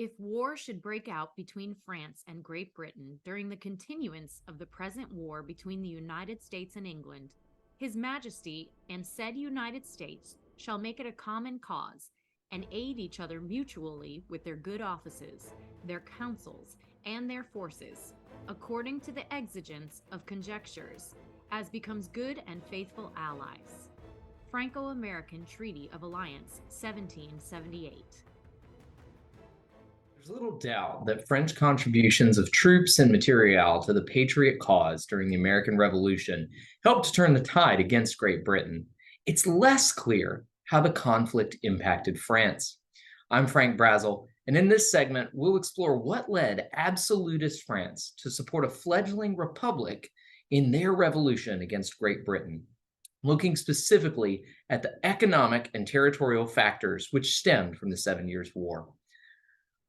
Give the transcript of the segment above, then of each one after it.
If war should break out between France and Great Britain during the continuance of the present war between the United States and England, His Majesty and said United States shall make it a common cause and aid each other mutually with their good offices, their counsels, and their forces, according to the exigence of conjunctures, as becomes good and faithful allies. Franco-American Treaty of Alliance, 1778. There's little doubt that French contributions of troops and materiel to the Patriot cause during the American Revolution helped to turn the tide against Great Britain. It's less clear how the conflict impacted France. I'm Frank Brazel, and in this segment, we'll explore what led absolutist France to support a fledgling republic in their revolution against Great Britain, looking specifically at the economic and territorial factors which stemmed from the 7 Years' War.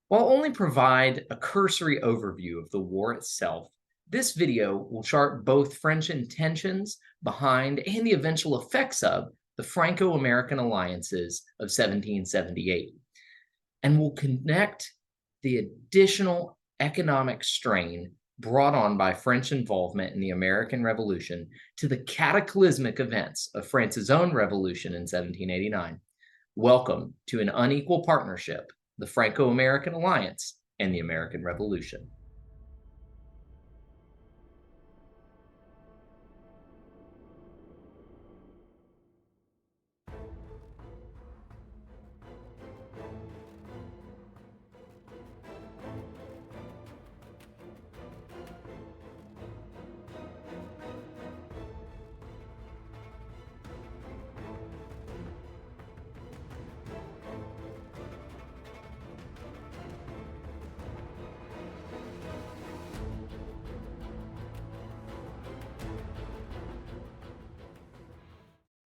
While only provide a cursory overview of the war itself, this video will chart both French intentions behind and the eventual effects of the Franco-American alliances of 1778, and will connect the additional economic strain brought on by French involvement in the American Revolution to the cataclysmic events of France's own revolution in 1789. Welcome to An Unequal Partnership, the Franco-American Alliance and the American Revolution.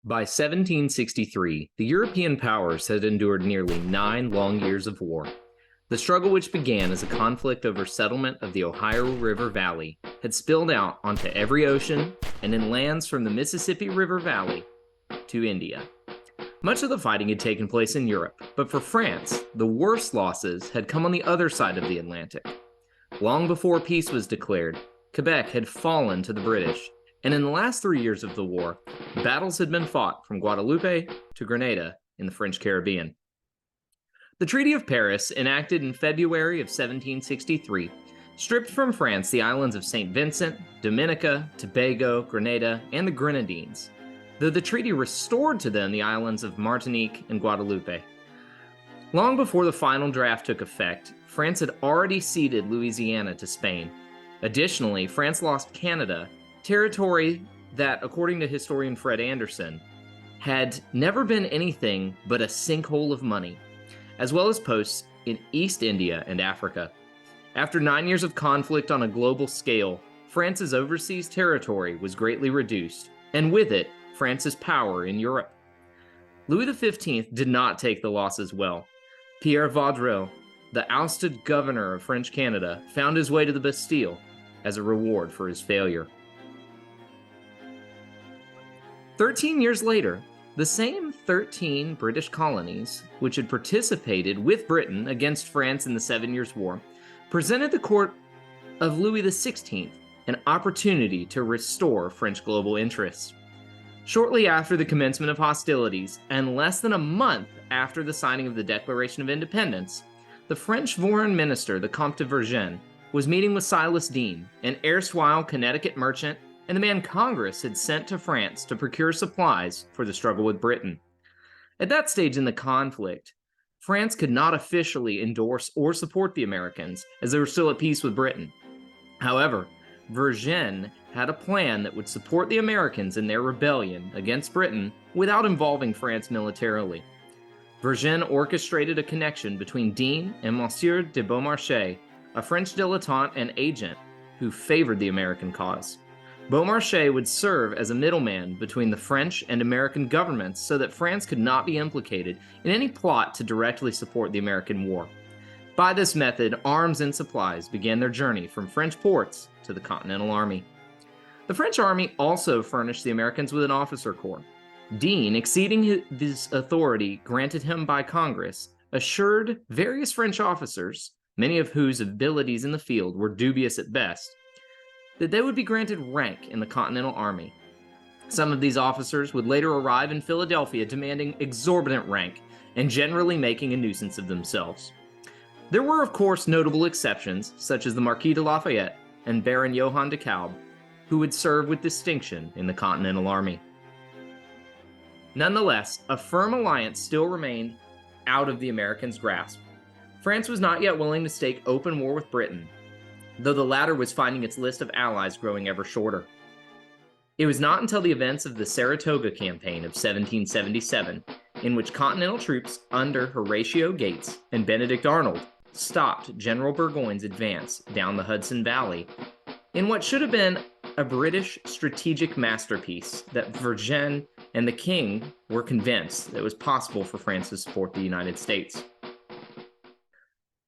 By 1763, the European powers had endured nearly 9 long years of war. The struggle, which began as a conflict over settlement of the Ohio River Valley, had spilled out onto every ocean and in lands from the Mississippi River Valley to India. Much of the fighting had taken place in Europe, but for France, the worst losses had come on the other side of the Atlantic. Long before peace was declared, Quebec had fallen to the British, and in the last 3 years of the war, battles had been fought from Guadeloupe to Grenada in the French Caribbean. The Treaty of Paris, enacted in February of 1763, stripped from France the islands of St. Vincent, Dominica, Tobago, Grenada, and the Grenadines, though the treaty restored to them the islands of Martinique and Guadeloupe. Long before the final draft took effect, France had already ceded Louisiana to Spain. Additionally, France lost Canada, territory that, according to historian Fred Anderson, had never been anything but a sinkhole of money, as well as posts in East India and Africa. After 9 years of conflict on a global scale, France's overseas territory was greatly reduced, and with it, France's power in Europe. Louis XV did not take the losses well. Pierre Vaudreuil, the ousted governor of French Canada, found his way to the Bastille as a reward for his failure. 13 years later, the same 13 British colonies, which had participated with Britain against France in the 7 Years' War, presented the court of Louis XVI an opportunity to restore French global interests. Shortly after the commencement of hostilities, and less than a month after the signing of the Declaration of Independence, the French foreign minister, the Comte de Vergennes, was meeting with Silas Deane, an erstwhile Connecticut merchant and the man Congress had sent to France to procure supplies for the struggle with Britain. At that stage in the conflict, France could not officially endorse or support the Americans, as they were still at peace with Britain. However, Vergennes had a plan that would support the Americans in their rebellion against Britain without involving France militarily. Vergennes orchestrated a connection between Deane and Monsieur de Beaumarchais, a French dilettante and agent who favored the American cause. Beaumarchais would serve as a middleman between the French and American governments so that France could not be implicated in any plot to directly support the American war. By this method, arms and supplies began their journey from French ports to the Continental Army. The French Army also furnished the Americans with an officer corps. Deane, exceeding his authority granted him by Congress, assured various French officers, many of whose abilities in the field were dubious at best, that they would be granted rank in the Continental Army. Some of these officers would later arrive in Philadelphia demanding exorbitant rank and generally making a nuisance of themselves. There were, of course, notable exceptions, such as the Marquis de Lafayette and Baron Johann de Kalb, who would serve with distinction in the Continental Army. Nonetheless, a firm alliance still remained out of the Americans' grasp. France was not yet willing to stake open war with Britain, though the latter was finding its list of allies growing ever shorter. It was not until the events of the Saratoga campaign of 1777, in which Continental troops under Horatio Gates and Benedict Arnold stopped General Burgoyne's advance down the Hudson Valley, in what should have been a British strategic masterpiece, that Vergennes and the King were convinced that it was possible for France to support the United States.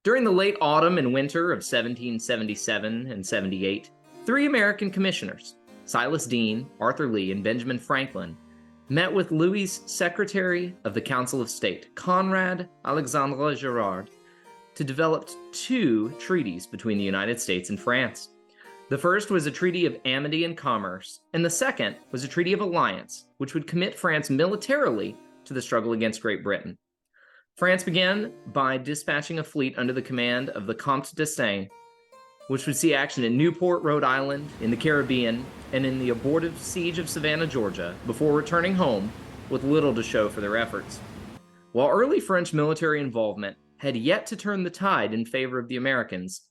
During the late autumn and winter of 1777 and 78, 3 American commissioners, Silas Deane, Arthur Lee, and Benjamin Franklin, met with Louis's Secretary of the Council of State, Conrad Alexandre Girard, to develop 2 treaties between the United States and France. The first was a treaty of amity and commerce, and the second was a treaty of alliance, which would commit France militarily to the struggle against Great Britain. France began by dispatching a fleet under the command of the Comte d'Estaing, which would see action in Newport, Rhode Island, in the Caribbean, and in the abortive siege of Savannah, Georgia, before returning home with little to show for their efforts. While early French military involvement had yet to turn the tide in favor of the Americans,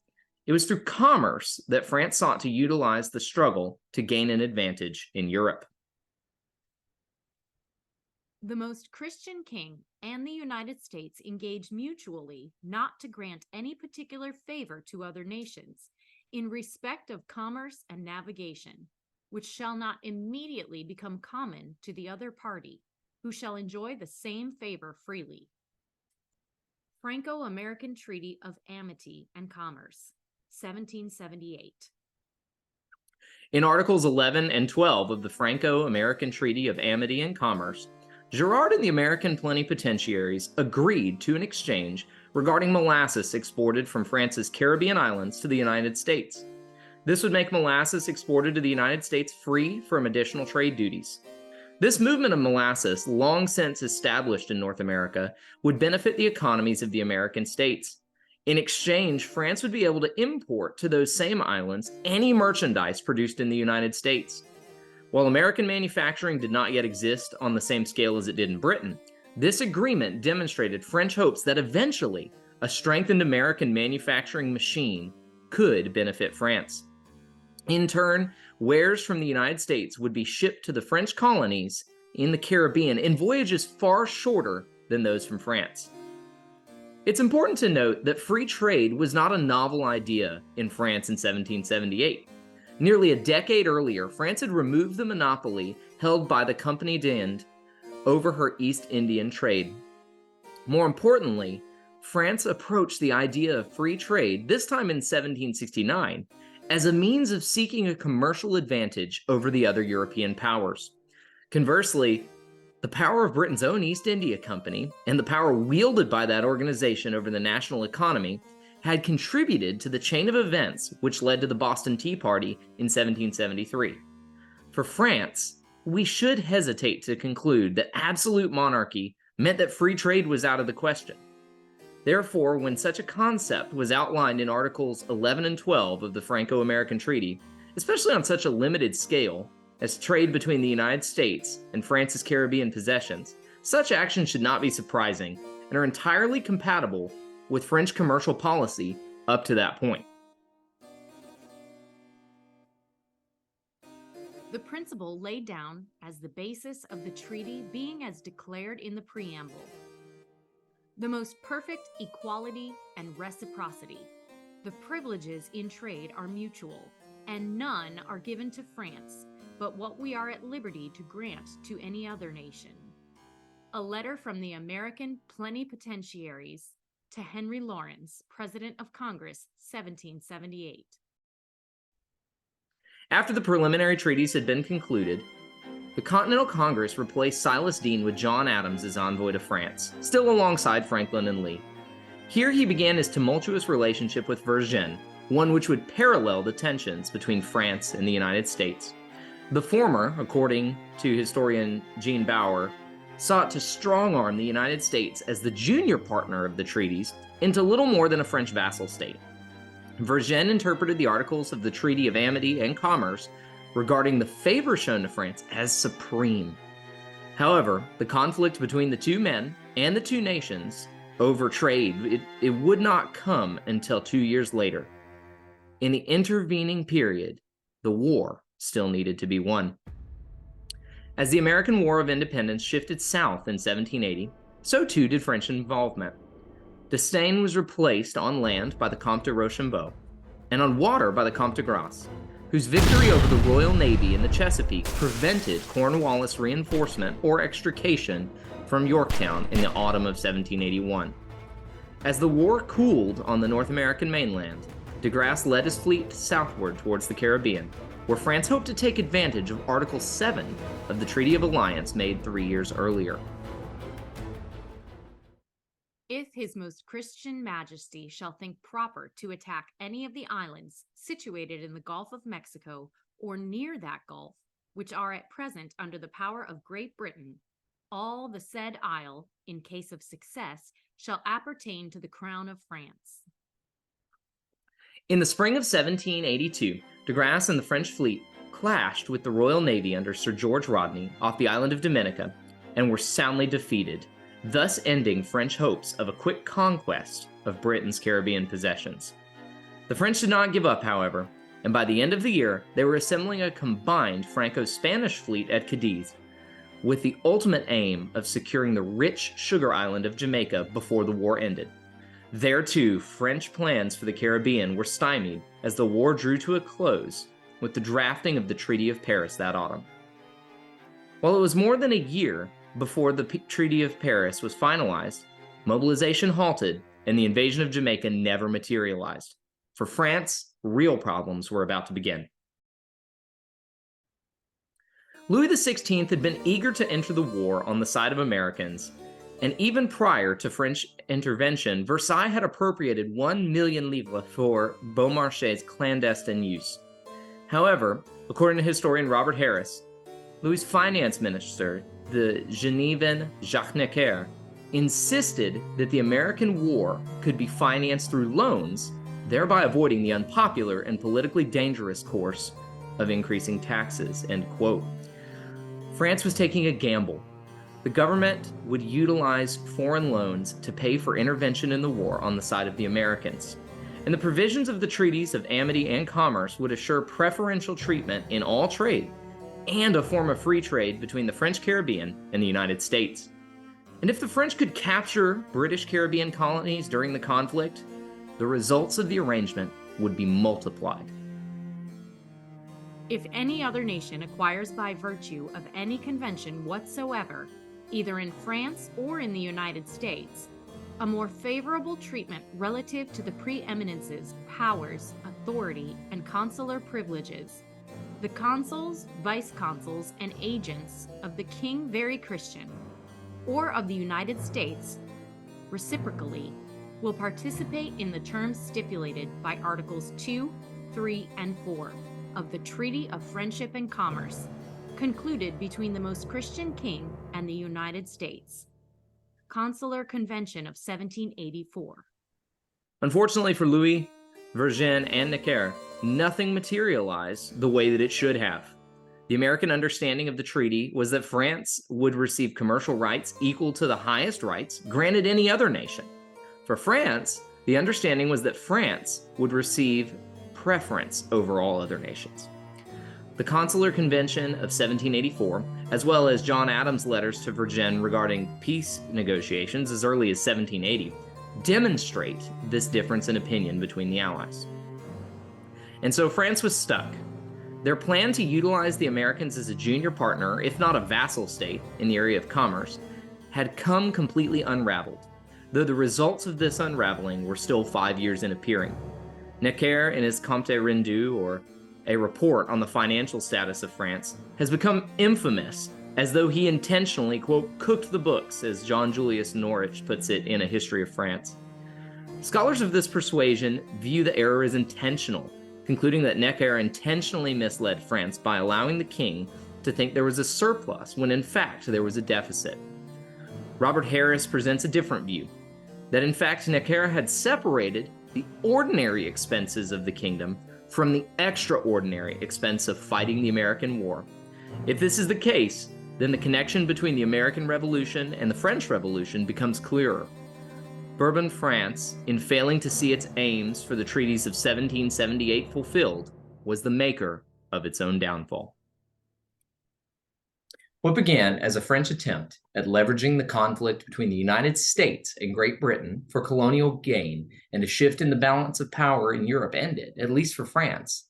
it was through commerce that France sought to utilize the struggle to gain an advantage in Europe. The most Christian king and the United States engaged mutually not to grant any particular favor to other nations in respect of commerce and navigation, which shall not immediately become common to the other party, who shall enjoy the same favor freely. Franco-American Treaty of Amity and Commerce, 1778. In Articles 11 and 12 of the Franco-American Treaty of Amity and Commerce, Girard and the American plenipotentiaries agreed to an exchange regarding molasses exported from France's Caribbean islands to the United States. This would make molasses exported to the United States free from additional trade duties. This movement of molasses, long since established in North America, would benefit the economies of the American states. In exchange, France would be able to import to those same islands any merchandise produced in the United States. While American manufacturing did not yet exist on the same scale as it did in Britain, this agreement demonstrated French hopes that eventually a strengthened American manufacturing machine could benefit France. In turn, wares from the United States would be shipped to the French colonies in the Caribbean in voyages far shorter than those from France. It's important to note that free trade was not a novel idea in France in 1778. Nearly a decade earlier, France had removed the monopoly held by the Compagnie d'Inde over her East Indian trade. More importantly, France approached the idea of free trade, this time in 1769, as a means of seeking a commercial advantage over the other European powers. Conversely, the power of Britain's own East India Company and the power wielded by that organization over the national economy had contributed to the chain of events which led to the Boston Tea Party in 1773. For France, we should hesitate to conclude that absolute monarchy meant that free trade was out of the question. Therefore, when such a concept was outlined in Articles 11 and 12 of the Franco-American Treaty, especially on such a limited scale as trade between the United States and France's Caribbean possessions, such actions should not be surprising and are entirely compatible with French commercial policy up to that point. The principle laid down as the basis of the treaty being as declared in the preamble: the most perfect equality and reciprocity. The privileges in trade are mutual, and none are given to France but what we are at liberty to grant to any other nation. A letter from the American plenipotentiaries to Henry Lawrence, President of Congress, 1778. After the preliminary treaties had been concluded, the Continental Congress replaced Silas Deane with John Adams as envoy to France, still alongside Franklin and Lee. Here he began his tumultuous relationship with Vergennes, one which would parallel the tensions between France and the United States. The former, according to historian Jean Bauer, sought to strong-arm the United States as the junior partner of the treaties into little more than a French vassal state. Vergennes interpreted the Articles of the Treaty of Amity and Commerce regarding the favor shown to France as supreme. However, the conflict between the two men and the two nations over trade, it would not come until 2 years later. In the intervening period, the war still needed to be won. As the American War of Independence shifted south in 1780, so too did French involvement. D'Estaing was replaced on land by the Comte de Rochambeau, and on water by the Comte de Grasse, whose victory over the Royal Navy in the Chesapeake prevented Cornwallis reinforcement or extrication from Yorktown in the autumn of 1781. As the war cooled on the North American mainland, de Grasse led his fleet southward towards the Caribbean, where France hoped to take advantage of Article 7 of the Treaty of Alliance made 3 years earlier. If His Most Christian Majesty shall think proper to attack any of the islands situated in the Gulf of Mexico or near that gulf, which are at present under the power of Great Britain, all the said isle, in case of success, shall appertain to the crown of France. In the spring of 1782, de Grasse and the French fleet clashed with the Royal Navy under Sir George Rodney off the island of Dominica and were soundly defeated, thus ending French hopes of a quick conquest of Britain's Caribbean possessions. The French did not give up, however, and by the end of the year, they were assembling a combined Franco-Spanish fleet at Cadiz, with the ultimate aim of securing the rich sugar island of Jamaica before the war ended. There, too, French plans for the Caribbean were stymied as the war drew to a close with the drafting of the Treaty of Paris that autumn. While it was more than a year before the Treaty of Paris was finalized, mobilization halted and the invasion of Jamaica never materialized. For France, real problems were about to begin. Louis XVI had been eager to enter the war on the side of Americans, and even prior to French intervention, Versailles had appropriated 1 million livres for Beaumarchais' clandestine use. However, according to historian Robert Harris, Louis' finance minister, the Genevan Jacques Necker, insisted that the American war could be financed through loans, thereby avoiding the unpopular and politically dangerous course of increasing taxes, end quote. France was taking a gamble. The government would utilize foreign loans to pay for intervention in the war on the side of the Americans. And the provisions of the treaties of amity and commerce would assure preferential treatment in all trade and a form of free trade between the French Caribbean and the United States. And if the French could capture British Caribbean colonies during the conflict, the results of the arrangement would be multiplied. If any other nation acquires by virtue of any convention whatsoever, either in France or in the United States, a more favorable treatment relative to the preeminences, powers, authority, and consular privileges, the consuls, vice-consuls, and agents of the King Very Christian, or of the United States, reciprocally, will participate in the terms stipulated by Articles 2, 3, and 4 of the Treaty of Friendship and Commerce, concluded between the Most Christian King and the United States. Consular Convention of 1784. Unfortunately for Louis, Vergennes, and Necker, nothing materialized the way that it should have. The American understanding of the treaty was that France would receive commercial rights equal to the highest rights granted any other nation. For France, the understanding was that France would receive preference over all other nations. The Consular Convention of 1784, as well as John Adams' letters to Vergennes regarding peace negotiations as early as 1780, demonstrate this difference in opinion between the Allies. And so France was stuck. Their plan to utilize the Americans as a junior partner, if not a vassal state, in the area of commerce, had come completely unraveled, though the results of this unraveling were still 5 years in appearing. Necker, in his Compte Rendu, or a report on the financial status of France, has become infamous as though he intentionally, quote, cooked the books, as John Julius Norwich puts it in A History of France. Scholars of this persuasion view the error as intentional, concluding that Necker intentionally misled France by allowing the king to think there was a surplus when in fact there was a deficit. Robert Harris presents a different view, that in fact Necker had separated the ordinary expenses of the kingdom from the extraordinary expense of fighting the American War. If this is the case, then the connection between the American Revolution and the French Revolution becomes clearer. Bourbon France, in failing to see its aims for the treaties of 1778 fulfilled, was the maker of its own downfall. What began as a French attempt at leveraging the conflict between the United States and Great Britain for colonial gain and a shift in the balance of power in Europe ended, at least for France,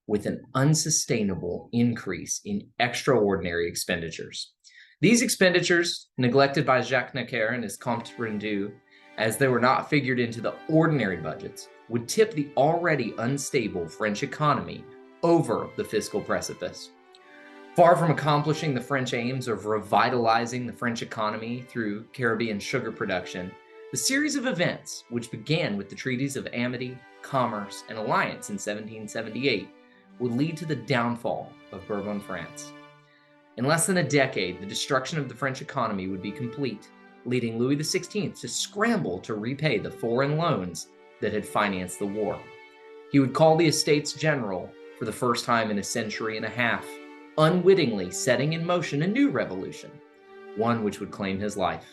with an unsustainable increase in extraordinary expenditures. These expenditures, neglected by Jacques Necker and his Compte Rendu, as they were not figured into the ordinary budgets, would tip the already unstable French economy over the fiscal precipice. Far from accomplishing the French aims of revitalizing the French economy through Caribbean sugar production, the series of events, which began with the treaties of amity, commerce, and alliance in 1778, would lead to the downfall of Bourbon France. In less than a decade, the destruction of the French economy would be complete, leading Louis XVI to scramble to repay the foreign loans that had financed the war. He would call the Estates General for the first time in a century and a half, unwittingly setting in motion a new revolution, one which would claim his life.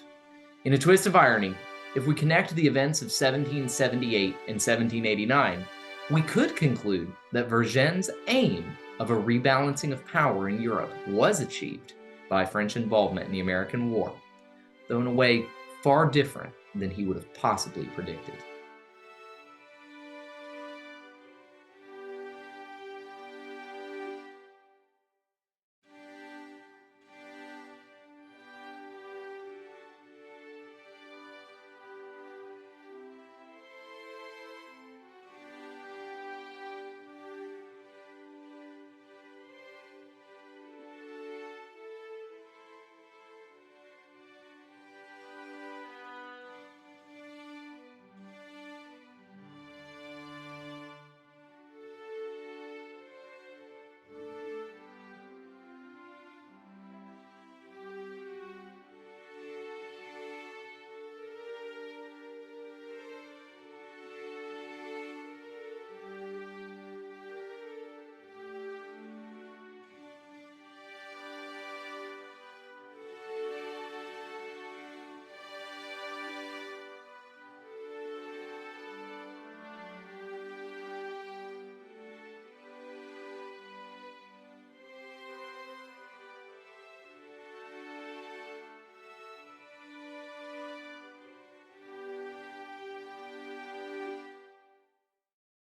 In a twist of irony, if we connect the events of 1778 and 1789, we could conclude that Vergennes' aim of a rebalancing of power in Europe was achieved by French involvement in the American War, though in a way far different than he would have possibly predicted.